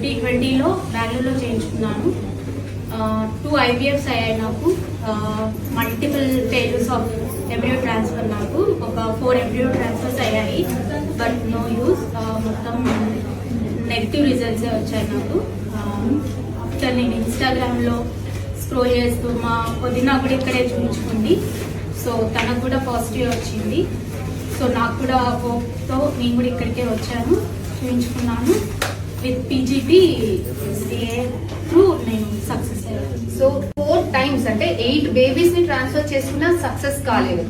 2020లో బెంగళూరులో చేయించుకున్నాను. 2 IVFs అయ్యాయి నాకు. Multiple failures of embryo transfer. నాకు ఒక 4 ఎంబ్రియో ట్రాన్స్ఫర్స్ అయ్యాయి, బట్ నో యూస్. మొత్తం నెగిటివ్ రిజల్ట్స్ వచ్చాయి నాకు. ఆఫ్టర్ నేను ఇన్స్టాగ్రామ్లో స్క్రోల్ చేస్తూ మా వదిన కూడా ఇక్కడే చూపించుకుంది. సో తనకు కూడా పాజిటివ్ వచ్చింది. సో నాకు కూడా హోప్తో నేను కూడా ఇక్కడికే వచ్చాను, చూపించుకున్నాను. విత్ PGP త్రూ నేను సక్సెస్ అయ్యాను. సో 4 times అంటే 8 babies ని ట్రాన్స్ఫర్ చేసుకున్నా సక్సెస్ కాలేదు.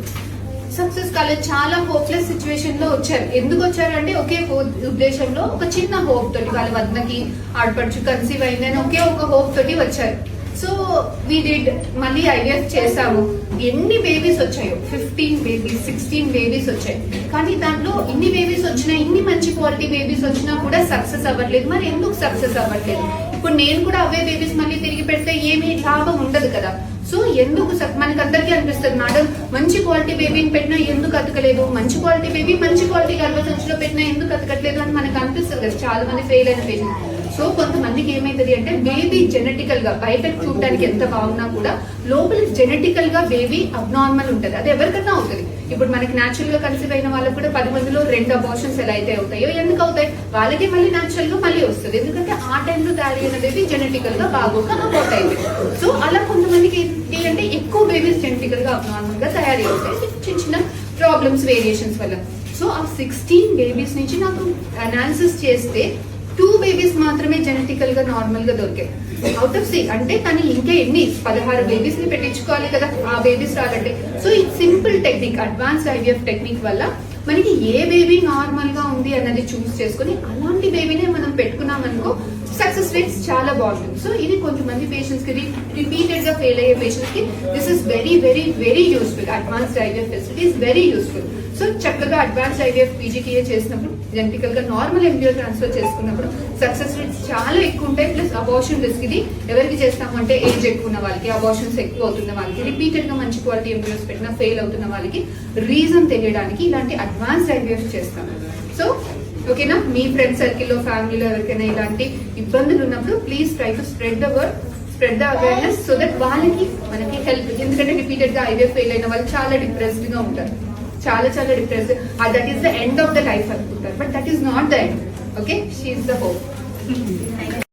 చాలా హోప్లెస్ సిచ్యువేషన్ లో వచ్చారు. ఎందుకు వచ్చారంటే ఒకే ఉద్దేశంలో, ఒక చిన్న హోప్ తోటి, వాళ్ళ వద్దకి ఆడపడుచు కన్సీవ్ అయిందని ఒకే ఒక హోప్ తోటి వచ్చారు. సో వీ డిడ్, మళ్ళీ IVF చేసాము. ఎన్ని బేబీస్ వచ్చాయో, 15 babies, 16 babies వచ్చాయి. కానీ దాంట్లో ఇన్ని బేబీస్ వచ్చినా, ఇన్ని మంచి క్వాలిటీ బేబీస్ వచ్చినా కూడా సక్సెస్ అవ్వట్లేదు. మరి ఎందుకు సక్సెస్ అవ్వట్లేదు? ఇప్పుడు నేను కూడా అవే బేబీస్ మళ్ళీ తిరిగి పెడితే ఏమీ లాభం ఉండదు కదా. సో ఎందుకు మనకి అందరికీ అనిపిస్తుంది, మేడం మంచి క్వాలిటీ బేబీని పెట్టినా ఎందుకు అతకలేదు, మంచి క్వాలిటీ బేబీ మంచి క్వాలిటీ గర్భసంచిలో పెట్టినా ఎందుకు అతకట్లేదు అని మనకు అనిపిస్తుంది కదా. చాలా మంది ఫెయిల్ అయిన పేషెంట్. సో కొంతమందికి ఏమైతుంది అంటే, బేబీ జెనెటికల్ గా బయట చూడడానికి ఎంత బాగున్నా కూడా లోపల జెనెటికల్ గా బేబీ అబ్నార్మల్ ఉంటది. అది ఎవరికన్నా అవుతుంది. ఇప్పుడు మనకి న్యాచురల్ గా కన్సీవ్ అయిన వాళ్ళకి కూడా 10 మందిలో 2 abortions ఎలా అయితే అవుతాయో, ఎందుకు అవుతాయి? వాళ్ళకి మళ్ళీ న్యాచురల్ గా మళ్ళీ వస్తుంది. ఎందుకంటే ఆ టైంలో తయారైన బేబీ జెనెటికల్ గా బాగోక అబౌట్ అయింది. సో అలా కొంతమందికి ఏంటి అంటే, ఎక్కువ బేబీస్ జెనెటికల్ గా అబ్నార్మల్ గా తయారీ అవుతాయి చిన్న చిన్న ప్రాబ్లమ్స్, వేరియేషన్స్ వల్ల. సో ఆ 16 babies నుంచి నాకు అనాలిసిస్ చేస్తే 2 babies మాత్రమే జెనెటికల్ గా నార్మల్ గా దొరికాయి. అవుట్ ఆఫ్ 6 అంటే తను ఇంకా ఎన్ని 16 babies ని పెట్టించుకోవాలి కదా ఆ బేబీస్ రాలంటే. సో ఈ simple technique, advance IVF technique వల్ల మనకి ఏ బేబీ నార్మల్ గా ఉంది అన్నది చూస్ చేసుకుని అలాంటి బేబీనే మనం పెట్టుకున్నాం అనుకో, సక్సెస్ రేట్స్ చాలా బాగుంటుంది. సో ఇది కొంతమంది పేషెంట్స్ కి, రిపీటెడ్ గా ఫెయిల్ అయ్యే పేషెంట్స్ కి this is very very very useful. Advanced IVF facility is very useful. So చక్కగా అడ్వాన్స్డ్ IVF PGTA చేసినప్పుడు, జెనెటికల్ గా నార్మల్ ఎంబ్రియో ట్రాన్స్ఫర్ చేసుకున్నప్పుడు సక్సెస్ రేట్స్ చాలా ఎక్కువ ఉంటాయి. ప్లస్ అబార్షన్ రిస్క్ ఇది ఎవరికి చేస్తాము అంటే, ఏజ్ ఎక్కువ ఉన్న వాళ్ళకి, అబార్షన్స్ ఎక్కువ అవుతున్న వాళ్ళకి, రిపీటెడ్ గా మంచి క్వాలిటీ ఎంబ్రియోస్ పెట్టినా ఫెయిల్ అవుతున్న వాళ్ళకి రీజన్ తెలియడానికి ఇలాంటి అడ్వాన్స్డ్ IVF చేస్తాము. సో ఓకేనా, మీ ఫ్రెండ్ సర్కిల్లో, ఫ్యామిలీలో ఎవరికైనా ఇలాంటి ఇబ్బందులు ఉన్నప్పుడు please try to spread the word, spread the awareness, so that వాళ్ళకి మనకి హెల్ప్. ఎందుకంటే రిపీటెడ్ గా IVF ఫెయిల్ అయిన వాళ్ళు చాలా డిప్రెస్డ్ గా ఉంటారు, చాలా depressed. That is the end of the life అనుకుంటారు, but that is not the end. Okay, she is the hope.